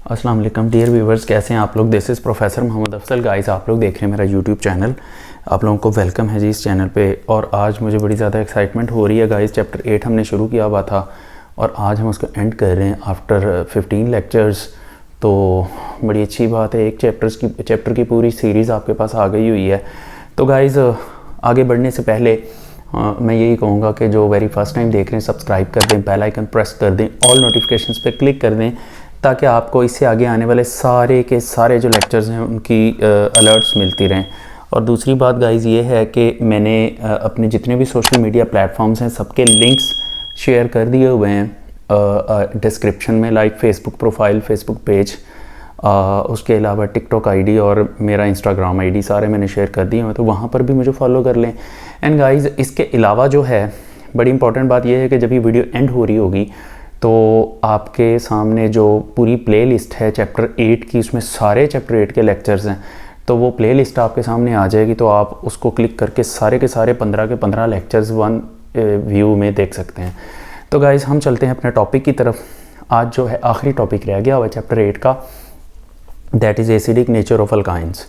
अस्सलाम वालेकुम dear viewers, कैसे हैं आप लोग। This is professor Mohammad Afsal. Guys, आप लोग देख रहे हैं मेरा यूट्यूब चैनल। आप लोगों को वेलकम है जी इस चैनल पे। और आज मुझे बड़ी ज़्यादा एक्साइटमेंट हो रही है गाइस। चैप्टर 8 हमने शुरू किया हुआ था और आज हम उसको एंड कर रहे हैं आफ्टर 15 लेक्चर्स। तो बड़ी अच्छी बात है, एक चैप्टर की पूरी सीरीज़ आपके पास आ गई हुई है। तो गाइस, आगे बढ़ने से पहले मैं यही कहूँगा कि जो वेरी फर्स्ट टाइम देख रहे हैं सब्सक्राइब कर दें, बेल आइकन प्रेस कर दें, ऑल नोटिफिकेशंस पे क्लिक कर दें ताकि आपको इससे आगे आने वाले सारे के सारे जो लेक्चर्स हैं उनकी अलर्ट्स मिलती रहें। और दूसरी बात गाइस ये है कि मैंने अपने जितने भी सोशल मीडिया प्लेटफॉर्म्स हैं सबके लिंक्स शेयर कर दिए हुए हैं डिस्क्रिप्शन में, like Facebook profile, Facebook page, उसके अलावा टिकटॉक आईडी और मेरा इंस्टाग्राम आईडी सारे मैंने शेयर कर दिए हैं, तो वहाँ पर भी मुझे फॉलो कर लें। एंड गाइस, इसके अलावा जो है बड़ी इंपॉर्टेंट बात यह है कि जब ये वीडियो एंड हो रही होगी तो आपके सामने जो पूरी प्लेलिस्ट है चैप्टर 8 की, उसमें सारे चैप्टर 8 के लेक्चर्स हैं, तो वो प्लेलिस्ट आपके सामने आ जाएगी। तो आप उसको क्लिक करके सारे के सारे 15 के 15 लेक्चर्स वन व्यू में देख सकते हैं। तो गाइस, हम चलते हैं अपने टॉपिक की तरफ। आज जो है आखिरी टॉपिक रह गया हुआ चैप्टर 8 का, that is acidic nature of alkynes.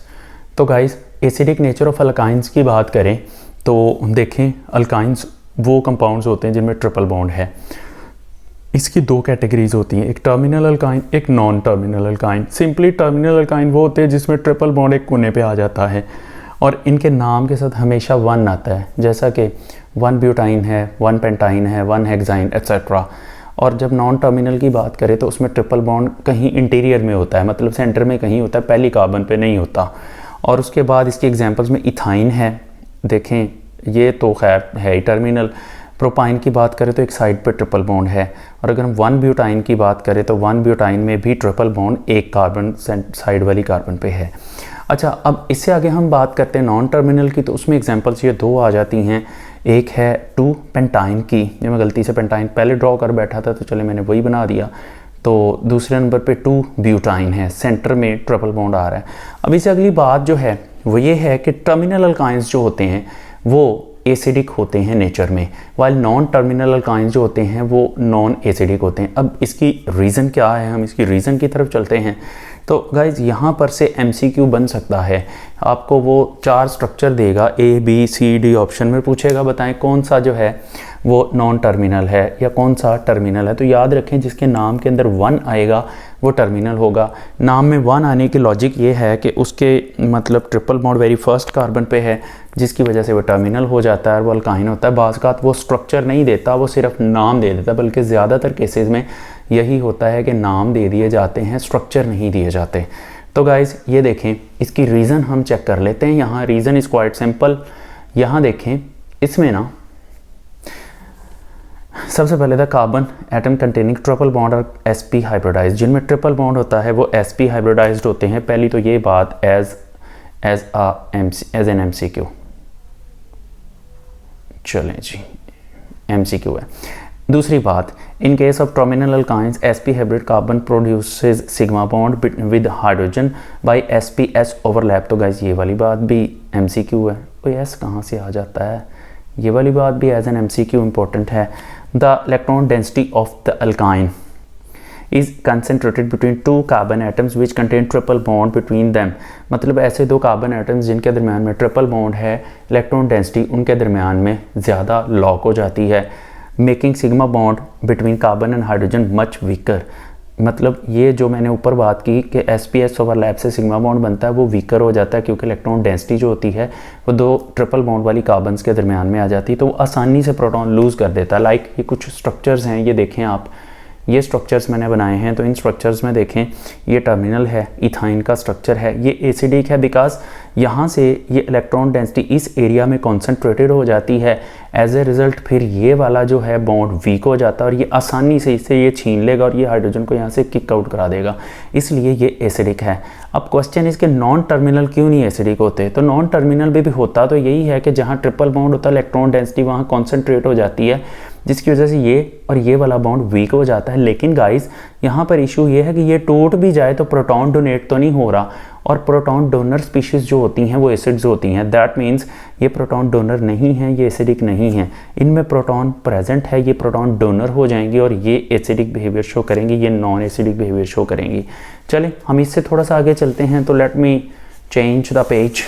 तो guys, acidic nature of alkynes की बात करें तो देखें, अल्काइंस वो कंपाउंड्स होते हैं जिनमें ट्रिपल बॉन्ड है। इसकी दो कैटेगरीज होती हैं, एक टर्मिनल अल्काइन, एक non terminal alkyne. Simply terminal alkyne वो होते हैं जिसमें ट्रिपल बॉन्ड एक कोने पे आ जाता है और इनके नाम के साथ हमेशा 1 आता है, जैसा कि 1 ब्यूटाइन है, 1 पेंटाइन है, 1 हेक्साइन एट्सेट्रा। और जब नॉन टर्मिनल की बात करें तो उसमें ट्रिपल बॉन्ड कहीं इंटीरियर में होता है, मतलब सेंटर में कहीं होता है, पहली कार्बन पे नहीं होता। और उसके बाद इसके एग्जांपल्स में इथाइन है, देखें ये तो खैर है ही टर्मिनल। प्रोपाइन की बात करें तो एक साइड पे ट्रिपल बॉन्ड है। और अगर हम 1 ब्यूटाइन की बात करें तो 1 ब्यूटाइन में भी ट्रिपल बॉन्ड एक कार्बन साइड वाली कार्बन पे है। अच्छा, अब इससे आगे हम बात करते हैं नॉन टर्मिनल की, तो उसमें एग्जांपल्स ये 2 आ जाती हैं। एक है 2 पेंटाइन की, ये मैं गलती से पेंटाइन पहले ड्रॉ कर बैठा था तो चले मैंने वही बना दिया। तो दूसरे नंबर पे 2 ब्यूटाइन है, सेंटर में ट्रिपल बॉन्ड आ रहा है। अब इससे अगली बात जो है वो ये है कि टर्मिनल अल्काइंस जो होते हैं वो एसिडिक होते हैं नेचर में, वाइल नॉन टर्मिनल अल्काइंस जो होते हैं वो नॉन एसिडिक होते हैं। अब इसकी रीज़न क्या है, हम इसकी रीज़न की तरफ चलते हैं। तो गाइज, यहाँ पर से MCQ बन सकता है। आपको वो 4 स्ट्रक्चर देगा, ABCD ऑप्शन में पूछेगा बताएं कौन सा जो है वो नॉन टर्मिनल है या कौन सा टर्मिनल है। तो याद रखें जिसके नाम के अंदर 1 आएगा वो टर्मिनल होगा। नाम में 1 आने की लॉजिक ये है कि उसके मतलब triple bond very first carbon पे है, जिसकी वजह से वो टर्मिनल हो जाता है, वो अल्काइन होता है। बाज़ वो स्ट्रक्चर नहीं देता, वो सिर्फ नाम दे देता, बल्कि ज़्यादातर केसेस में यही होता है कि नाम दे दिए जाते हैं, स्ट्रक्चर नहीं दिए जाते। तो गाइज़, ये देखें, इसकी रीज़न हम चेक कर लेते हैं। यहाँ रीज़न इज़ क्वाइट सिंपल। यहाँ देखें, इसमें ना सबसे पहले था carbon atom containing triple bond और sp हाइब्रिडाइज। जिनमें ट्रिपल बॉन्ड होता है वो sp हाइब्रिडाइज्ड होते हैं। पहली तो ये बात एज एन MCQ, चलें जी, MCQ है। दूसरी बात, in case of terminal alkynes sp hybrid carbon produces sigma bond with hydrogen bye sp-s overlap. तो गाइस, ये वाली बात भी MCQ है। तो s कहाँ से आ जाता है, ये वाली बात भी एज एन MCQ इंपॉर्टेंट है। The electron density of the alkyne is concentrated between 2 carbon atoms which contain triple bond between them. मतलब ऐसे 2 कार्बन एटम्स जिनके दरमियान में ट्रिपल बॉन्ड है, इलेक्ट्रॉन डेंसिटी उनके दरमियान में ज़्यादा लॉक हो जाती है, making sigma bond between carbon and hydrogen much weaker. मतलब ये जो मैंने ऊपर बात की कि sp-s ओवरलैप से सिग्मा बॉन्ड बनता है वो वीकर हो जाता है, क्योंकि इलेक्ट्रॉन डेंसिटी जो होती है वो 2 ट्रिपल बॉन्ड वाली कार्बन्स के दरमियान में आ जाती है, तो वो आसानी से प्रोटॉन लूज़ कर देता है। लाइक ये कुछ स्ट्रक्चर्स हैं, ये देखें आप, ये स्ट्रक्चर्स मैंने बनाए हैं। तो इन स्ट्रक्चर्स में देखें, ये टर्मिनल है, इथाइन का स्ट्रक्चर है, ये एसिडिक है बिकॉज यहाँ से ये इलेक्ट्रॉन डेंसिटी इस एरिया में कॉन्सेंट्रेटेड हो जाती है। एज ए रिज़ल्ट फिर ये वाला जो है बॉन्ड वीक हो जाता है और ये आसानी से इससे ये छीन लेगा और ये हाइड्रोजन को यहाँ से किक आउट करा देगा, इसलिए ये एसिडिक है। अब क्वेश्चन इसके नॉन टर्मिनल क्यों नहीं एसिडिक होते। तो नॉन टर्मिनल भी होता तो यही है कि जहाँ ट्रिपल बॉन्ड होता है इलेक्ट्रॉन डेंसिटी वहाँ कॉन्सेंट्रेट हो जाती है, जिसकी वजह से ये और ये वाला बॉन्ड वीक हो जाता है। लेकिन गाइस, यहाँ पर इशू ये है कि ये टूट भी जाए तो प्रोटॉन डोनेट तो नहीं हो रहा, और प्रोटॉन डोनर स्पीशीज़ जो होती हैं वो एसिड्स होती हैं। दैट मीन्स ये प्रोटॉन डोनर नहीं है, ये एसिडिक नहीं है। इनमें प्रोटॉन प्रेजेंट है, ये प्रोटॉन डोनर हो जाएंगे और ये एसिडिक बिहेवियर शो करेंगी, ये नॉन एसिडिक बिहेवियर शो करेंगी। चलें हम इससे थोड़ा सा आगे चलते हैं। तो let me change the page.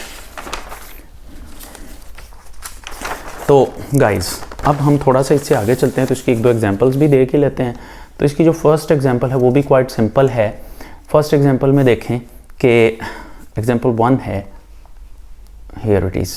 तो गाइज अब हम थोड़ा सा इससे आगे चलते हैं, तो इसकी 1-2 एग्जांपल्स भी देख ही लेते हैं। तो इसकी जो फर्स्ट एग्जांपल है वो भी क्वाइट सिंपल है। फर्स्ट एग्जांपल में देखें कि एग्जांपल 1 है, हियर इट इज़।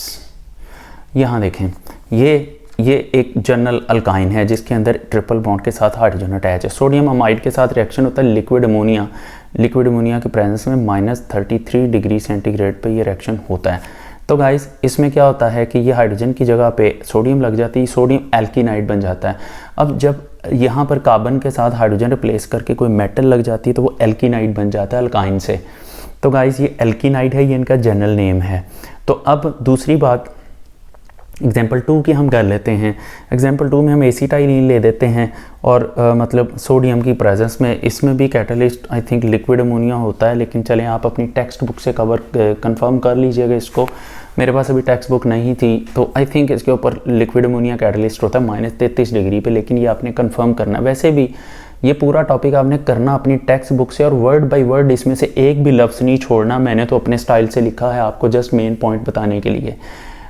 यहाँ देखें ये एक जनरल अल्काइन है जिसके अंदर ट्रिपल बॉन्ड के साथ हाइड्रोजन अटैच है। सोडियम अमाइड के साथ रिएक्शन होता है लिक्विड अमोनिया के प्रेजेंस में -33 डिग्री सेंटीग्रेड पे ये रिएक्शन होता है। तो गाइस इसमें क्या होता है कि ये हाइड्रोजन की जगह पे सोडियम लग जाती है, सोडियम एल्कीनाइड बन जाता है। अब जब यहाँ पर कार्बन के साथ हाइड्रोजन रिप्लेस करके कोई मेटल लग जाती है तो वो एल्कीनाइड बन जाता है अल्काइन से। तो गाइस ये एल्कीनाइड है, ये इनका जनरल नेम है। तो अब दूसरी बात एग्जाम्पल 2 की हम कर लेते हैं। एग्जाम्पल 2 में हम एसिटाइलिन ले देते हैं और मतलब सोडियम की प्रेजेंस में, इसमें भी catalyst I think liquid ammonia होता है, लेकिन चलें आप अपनी टेक्स्ट बुक से कंफर्म कर लीजिएगा इसको। मेरे पास अभी टेक्स्ट बुक नहीं थी तो आई थिंक इसके ऊपर लिक्विड अमोनिया कैटलिस्ट होता है -33 डिग्री पे, लेकिन ये आपने कंफर्म करना। वैसे भी ये पूरा टॉपिक आपने करना अपनी टेक्स्ट बुक से और वर्ड बाय वर्ड, इसमें से एक भी लफ्ज़ नहीं छोड़ना। मैंने तो अपने स्टाइल से लिखा है आपको जस्ट मेन पॉइंट बताने के लिए।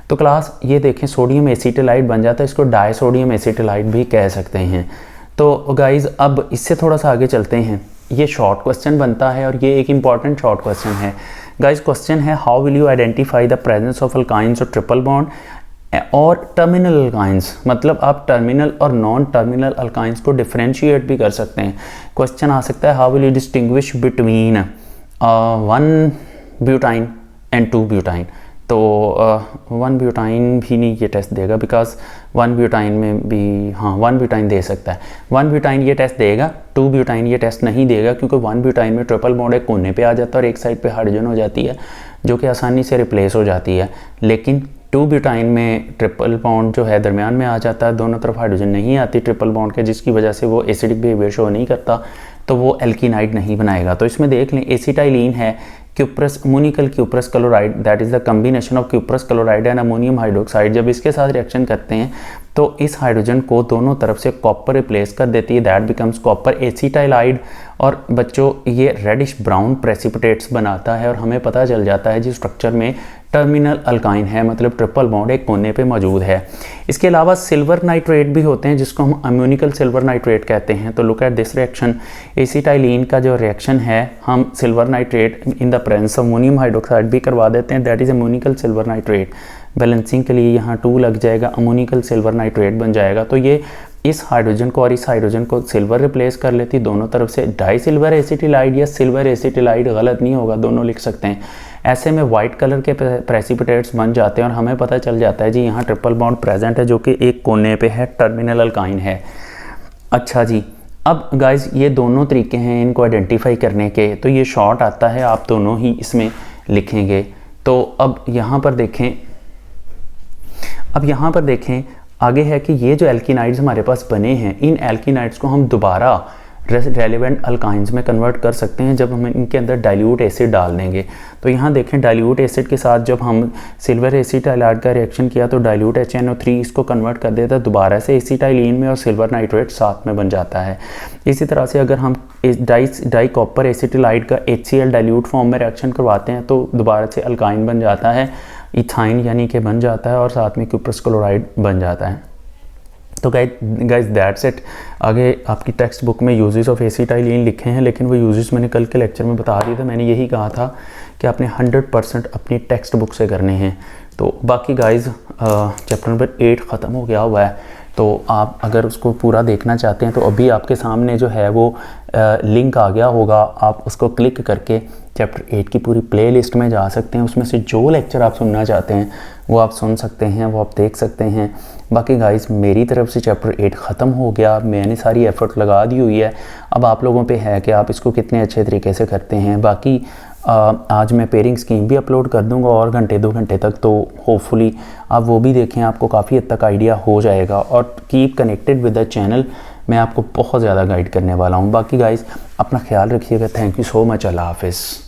तो क्लास ये देखें सोडियम एसिटिलाइड बन जाता है, इसको डायसोडियम एसिटिलाइड भी कह सकते हैं। तो गाइज़ अब इससे थोड़ा सा आगे चलते हैं। ये शॉर्ट क्वेश्चन बनता है और ये एक इंपॉर्टेंट शॉर्ट क्वेश्चन है। गाइज़ क्वेश्चन है how will you identify the presence of alkynes और ट्रिपल बॉन्ड और टर्मिनल अल्काइंस। मतलब आप टर्मिनल और नॉन टर्मिनल अल्काइंस को डिफरेंशिएट भी कर सकते हैं। क्वेश्चन आ सकता है how will you distinguish between 1 butyne and 2 butyne. तो 1 ब्यूटाइन भी नहीं ये टेस्ट देगा, बिकॉज 1 ब्यूटाइन में भी 1 ब्यूटाइन दे सकता है। 1 ब्यूटाइन ये टेस्ट देगा, 2 ब्यूटाइन ये टेस्ट नहीं देगा, क्योंकि 1 ब्यूटाइन में ट्रिपल बॉन्ड एक कोने पे आ जाता है और एक साइड पे हाइड्रोजन हो जाती है जो कि आसानी से रिप्लेस हो जाती है। लेकिन 2 ब्यूटाइन में ट्रिपल बॉन्ड जो है दरमियान में आ जाता है, दोनों तरफ हाइड्रोजन नहीं आती ट्रिपल बॉन्ड के, जिसकी वजह से वो एसिडिक बिहेवियर शो नहीं करता, तो वो एल्कीनाइड नहीं बनाएगा। तो इसमें देख लें एसिटाइलिन है cuprous ammoniacal cuprous chloride, that is the combination of cuprous chloride and ammonium hydroxide. जब इसके साथ रिएक्शन करते हैं तो इस हाइड्रोजन को दोनों तरफ से कॉपर रिप्लेस कर देती है, दैट बिकम्स कॉपर एसिटाइलाइड। और बच्चों ये रेडिश ब्राउन प्रेसिपिटेट्स बनाता है और हमें पता चल जाता है जी स्ट्रक्चर में टर्मिनल अल्काइन है, मतलब ट्रिपल बॉन्ड एक कोने पे मौजूद है। इसके अलावा सिल्वर नाइट्रेट भी होते हैं जिसको हम अम्योनिकल सिल्वर नाइट्रेट कहते हैं। तो look at this reaction, acetylene का जो रिएक्शन है हम silver nitrate in the presence of ammonium hydroxide भी करवा देते हैं, that is ammoniacal silver nitrate. Balancing के लिए यहाँ 2 लग जाएगा, अमोनिकल सिल्वर नाइट्रेट बन जाएगा। तो ये इस हाइड्रोजन को और इस हाइड्रोजन को सिल्वर रिप्लेस कर लेती दोनों तरफ से। डाई सिल्वर एसिटिलाइड या सिल्वर एसिटिलाइड गलत नहीं होगा, दोनों लिख सकते हैं। ऐसे में वाइट कलर के प्रेसिपिटेट्स बन जाते हैं और हमें पता चल जाता है जी यहाँ ट्रिपल बॉन्ड प्रेजेंट है जो कि एक कोने पे है, टर्मिनल अल्काइन है। अच्छा जी, अब गाइज ये दोनों तरीके हैं इनको आइडेंटिफाई करने के, तो ये शॉर्ट आता है, आप दोनों ही इसमें लिखेंगे। तो अब यहाँ पर देखें आगे है कि ये जो एल्कीनाइड्स हमारे पास बने हैं, इन एल्कीनाइड्स को हम दोबारा रेलेवेंट अल्काइंस में कन्वर्ट कर सकते हैं जब हम इनके अंदर डाइल्यूट एसिड डाल देंगे। तो यहाँ देखें डाइल्यूट एसिड के साथ जब हम सिल्वर एसिटाइलाइड का रिएक्शन किया तो डाइल्यूट HNO3 इसको कन्वर्ट कर देता है दोबारा से एसिटाइलिन में और सिल्वर नाइट्रेट साथ में बन जाता है। इसी तरह से अगर हम डाई कॉपर एसिटिलाइड का HCl डाइल्यूट फॉर्म में रिएक्शन करवाते हैं तो दोबारा से अल्काइन बन जाता है, इथाइन यानी कि बन जाता है और साथ में क्यूप्रस क्लोराइड बन जाता है। तो गाइस दैट्स इट। आगे आपकी टेक्स्ट बुक में यूजेस ऑफ एसिटाइलिन लिखे हैं, लेकिन वो यूजेस मैंने कल के लेक्चर में बता दिए थे। मैंने यही कहा था कि आपने 100% अपनी टेक्स्ट बुक से करने हैं। तो बाकी गाइस चैप्टर नंबर 8 ख़त्म हो गया हुआ है, तो आप अगर उसको पूरा देखना चाहते हैं तो अभी आपके सामने जो है वो लिंक आ गया होगा, आप उसको क्लिक करके चैप्टर 8 की पूरी प्लेलिस्ट में जा सकते हैं। उसमें से जो लेक्चर आप सुनना चाहते हैं वो आप सुन सकते हैं, वो आप देख सकते हैं। बाकी गाइस मेरी तरफ से चैप्टर 8 ख़त्म हो गया, मैंने सारी एफ़र्ट लगा दी हुई है। अब आप लोगों पे है कि आप इसको कितने अच्छे तरीके से करते हैं। बाकी आज मैं पेयरिंग स्कीम भी अपलोड कर दूंगा और घंटे 2 घंटे तक, तो होपफुली आप वो भी देखें, आपको काफ़ी हद तक आइडिया हो जाएगा। और keep connected with the channel, मैं आपको बहुत ज़्यादा गाइड करने वाला हूँ। बाकी गाइस अपना ख्याल रखिएगा। Thank you so much. अल्लाह हाफिज़।